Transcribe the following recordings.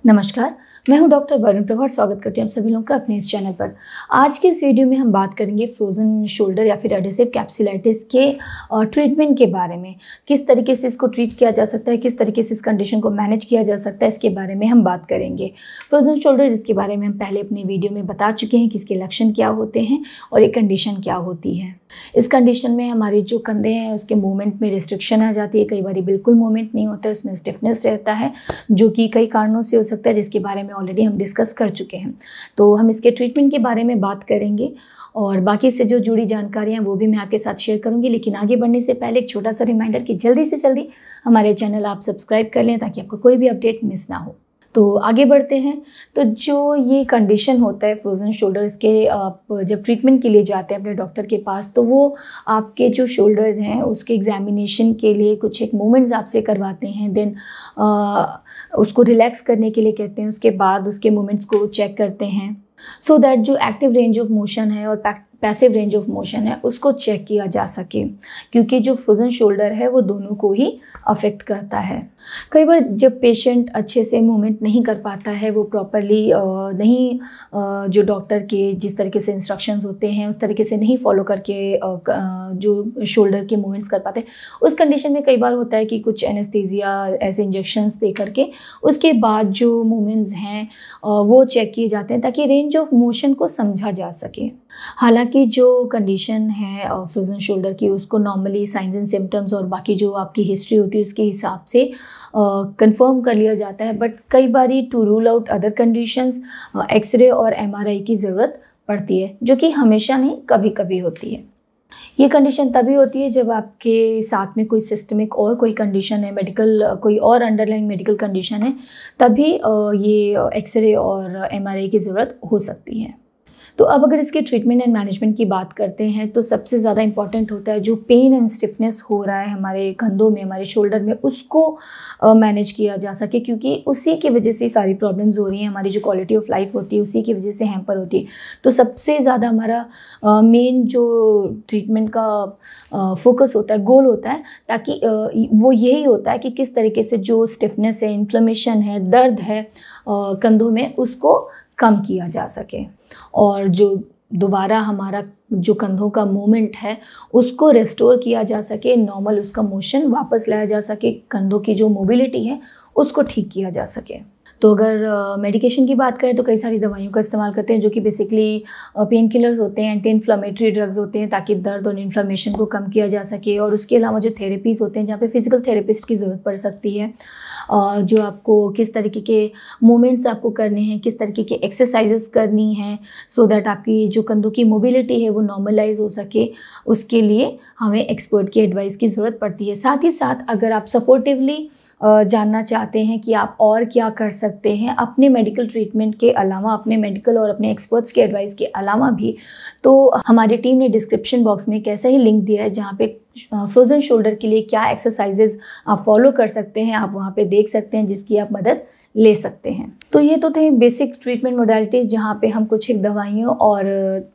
नमस्कार, मैं हूं डॉक्टर वरुण प्रभा और स्वागत करती हूं आप सभी लोगों का अपने इस चैनल पर। आज के इस वीडियो में हम बात करेंगे फ्रोजन शोल्डर या फिर एडहेसिव कैप्सुलाइटिस के ट्रीटमेंट के बारे में। किस तरीके से इसको ट्रीट किया जा सकता है, किस तरीके से इस कंडीशन को मैनेज किया जा सकता है, इसके बारे में हम बात करेंगे। फ्रोजन शोल्डर जिसके बारे में हम पहले अपने वीडियो में बता चुके हैं कि इसके लक्षण क्या होते हैं और ये कंडीशन क्या होती है। इस कंडीशन में हमारे जो कंधे हैं उसके मूवमेंट में रिस्ट्रिक्शन आ जाती है, कई बार बिल्कुल मूवमेंट नहीं होता है, उसमें स्टिफनेस रहता है जो कि कई कारणों से हो सकता है, जिसके बारे में ऑलरेडी हम डिस्कस कर चुके हैं। तो हम इसके ट्रीटमेंट के बारे में बात करेंगे और बाकी से जो जुड़ी जानकारियाँ वो भी मैं आपके साथ शेयर करूंगी। लेकिन आगे बढ़ने से पहले एक छोटा सा रिमाइंडर कि जल्दी से जल्दी हमारे चैनल आप सब्सक्राइब कर लें ताकि आपको कोई भी अपडेट मिस ना हो। तो आगे बढ़ते हैं। तो जो ये कंडीशन होता है फ्रोजन शोल्डर, इसके आप जब ट्रीटमेंट के लिए जाते हैं अपने डॉक्टर के पास तो वो आपके जो शोल्डर्स हैं उसके एग्जामिनेशन के लिए कुछ एक मूवमेंट्स आपसे करवाते हैं, देन उसको रिलैक्स करने के लिए कहते हैं, उसके बाद उसके मूवमेंट्स को चेक करते हैं सो दैट जो एक्टिव रेंज ऑफ मोशन है और पैसिव रेंज ऑफ मोशन है उसको चेक किया जा सके, क्योंकि जो फ्रोजन शोल्डर है वो दोनों को ही अफेक्ट करता है। कई बार जब पेशेंट अच्छे से मूवमेंट नहीं कर पाता है, वो प्रॉपरली जो डॉक्टर के जिस तरीके से इंस्ट्रक्शंस होते हैं उस तरीके से नहीं फॉलो करके जो शोल्डर के मूवमेंट्स कर पाते, उस कंडीशन में कई बार होता है कि कुछ एनेस्थीसिया ऐसे इंजेक्शंस दे करके उसके बाद जो मूवमेंट्स हैं वो चेक किए जाते हैं ताकि रेंज ऑफ मोशन को समझा जा सके। हालांकि जो कंडीशन है फ्रोजन शोल्डर की उसको नॉर्मली साइंस एंड सिम्टम्स और बाकी जो आपकी हिस्ट्री होती है उसके हिसाब से कंफर्म कर लिया जाता है, बट कई बारी to rule out other conditions X ray और एमआरआई की ज़रूरत पड़ती है, जो कि हमेशा नहीं कभी कभी होती है। ये कंडीशन तभी होती है जब आपके साथ में कोई सिस्टमिक और कोई कंडीशन है, मेडिकल कोई और अंडरलाइन मेडिकल कंडीशन है, तभी ये एक्सरे और एमआरआई की ज़रूरत हो सकती है। तो अब अगर इसके ट्रीटमेंट एंड मैनेजमेंट की बात करते हैं तो सबसे ज़्यादा इंपॉर्टेंट होता है जो पेन एंड स्टिफनेस हो रहा है हमारे कंधों में, हमारे शोल्डर में, उसको मैनेज किया जा सके, क्योंकि उसी की वजह से सारी प्रॉब्लम्स हो रही हैं। हमारी जो क्वालिटी ऑफ लाइफ होती है उसी की वजह से हैम्पर होती है। तो सबसे ज़्यादा हमारा मेन जो ट्रीटमेंट का फोकस होता है, गोल होता है, ताकि वो यही होता है कि किस तरीके से जो स्टिफनेस है, इन्फ्लेमेशन है, दर्द है कंधों में, उसको कम किया जा सके और जो दोबारा हमारा जो कंधों का मूवमेंट है उसको रेस्टोर किया जा सके, नॉर्मल उसका मोशन वापस लाया जा सके, कंधों की जो मोबिलिटी है उसको ठीक किया जा सके। तो अगर मेडिकेशन की बात करें तो कई सारी दवाइयों का इस्तेमाल करते हैं जो कि बेसिकली पेन किलर्स होते हैं, एंटी इन्फ्लामेटरी ड्रग्स होते हैं ताकि दर्द और इन्फ्लामेशन को कम किया जा सके। और उसके अलावा जो थेरेपीज़ होते हैं जहाँ पे फिजिकल थेरेपिस्ट की ज़रूरत पड़ सकती है, जो आपको किस तरीके के मूवमेंट्स आपको करने हैं, किस तरीके की एक्सरसाइजेस करनी है सो दैट आपकी जो कंधों की मोबिलिटी है वो नॉर्मलाइज हो सके, उसके लिए हमें एक्सपर्ट की एडवाइस की ज़रूरत पड़ती है। साथ ही साथ अगर आप सपोर्टिवली जानना चाहते हैं कि आप और क्या कर सकते हैं अपने मेडिकल ट्रीटमेंट के अलावा, अपने मेडिकल और अपने एक्सपर्ट्स के एडवाइस के अलावा भी, तो हमारी टीम ने डिस्क्रिप्शन बॉक्स में एक ऐसा ही लिंक दिया है जहाँ पे फ्रोजन शोल्डर के लिए क्या एक्सरसाइजेज आप फॉलो कर सकते हैं, आप वहाँ पे देख सकते हैं जिसकी आप मदद ले सकते हैं। तो ये तो थे बेसिक ट्रीटमेंट मोडालिटीज़ जहाँ पे हम कुछ एक दवाइयों और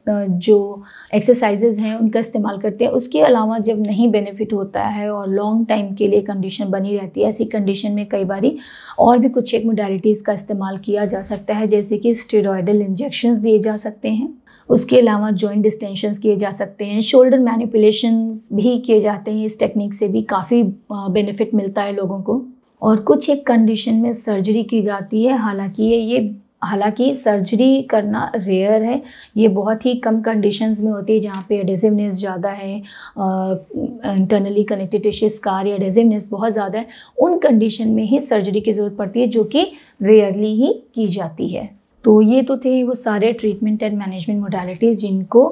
जो एक्सरसाइजेज हैं उनका इस्तेमाल करते हैं। उसके अलावा जब नहीं बेनिफिट होता है और लॉन्ग टाइम के लिए कंडीशन बनी रहती है, ऐसी कंडीशन में कई बारी और भी कुछ एक मोडालिटीज़ का इस्तेमाल किया जा सकता है, जैसे कि स्टेरॉयडल इंजेक्शंस दिए जा सकते हैं। उसके अलावा जॉइंट डिस्टेंशंस किए जा सकते हैं, शोल्डर मैनिपुलेशंस भी किए जाते हैं। इस टेक्निक से भी काफ़ी बेनिफिट मिलता है लोगों को। और कुछ एक कंडीशन में सर्जरी की जाती है, हालांकि सर्जरी करना रेयर है, ये बहुत ही कम कंडीशंस में होती है जहाँ पे एडेसिवनेस ज़्यादा है, इंटरनली कनेक्टेड टिश्यू स्कार या एडेसिवनेस बहुत ज़्यादा है, उन कंडीशन में ही सर्जरी की ज़रूरत पड़ती है जो कि रेयरली ही की जाती है। तो ये तो थे वो सारे ट्रीटमेंट एंड मैनेजमेंट मोडालिटीज़ जिनको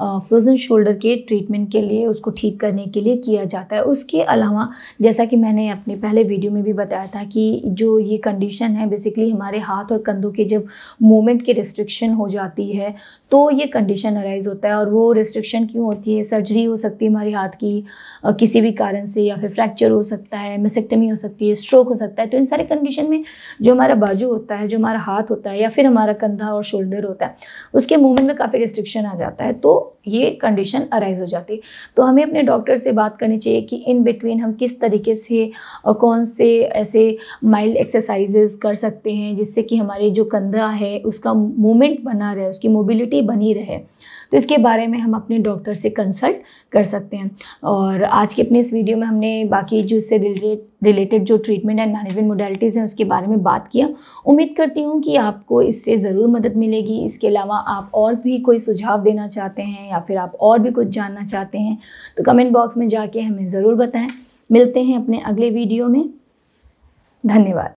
फ्रोजन शोल्डर के ट्रीटमेंट के लिए, उसको ठीक करने के लिए किया जाता है। उसके अलावा जैसा कि मैंने अपने पहले वीडियो में भी बताया था कि जो ये कंडीशन है बेसिकली हमारे हाथ और कंधों के जब मूवमेंट की रिस्ट्रिक्शन हो जाती है तो ये कंडीशन अराइज होता है। और वो रिस्ट्रिक्शन क्यों होती है? सर्जरी हो सकती है हमारे हाथ की किसी भी कारण से, या फिर फ्रैक्चर हो सकता है, मेसेक्टमी हो सकती है, स्ट्रोक हो सकता है। तो इन सारे कंडीशन में जो हमारा बाजू होता है, जो हमारा हाथ होता है या फिर हमारा कंधा और शोल्डर होता है उसके मूवमेंट में काफ़ी रिस्ट्रिक्शन आ जाता है, तो ये कंडीशन अराइज हो जाती है। तो हमें अपने डॉक्टर से बात करनी चाहिए कि इन बिटवीन हम किस तरीके से कौन से ऐसे माइल्ड एक्सरसाइजेज कर सकते हैं जिससे कि हमारे जो कंधा है उसका मूवमेंट बना रहे, उसकी मोबिलिटी बनी रहे। तो इसके बारे में हम अपने डॉक्टर से कंसल्ट कर सकते हैं। और आज के अपने इस वीडियो में हमने बाकी जो इससे रिलेटेड जो ट्रीटमेंट एंड मैनेजमेंट मोडेलिटीज़ हैं उसके बारे में बात किया। उम्मीद करती हूँ कि आपको इससे ज़रूर मदद मिलेगी। इसके अलावा आप और भी कोई सुझाव देना चाहते हैं या फिर आप और भी कुछ जानना चाहते हैं तो कमेंट बॉक्स में जाके हमें ज़रूर बताएं। मिलते हैं अपने अगले वीडियो में। धन्यवाद।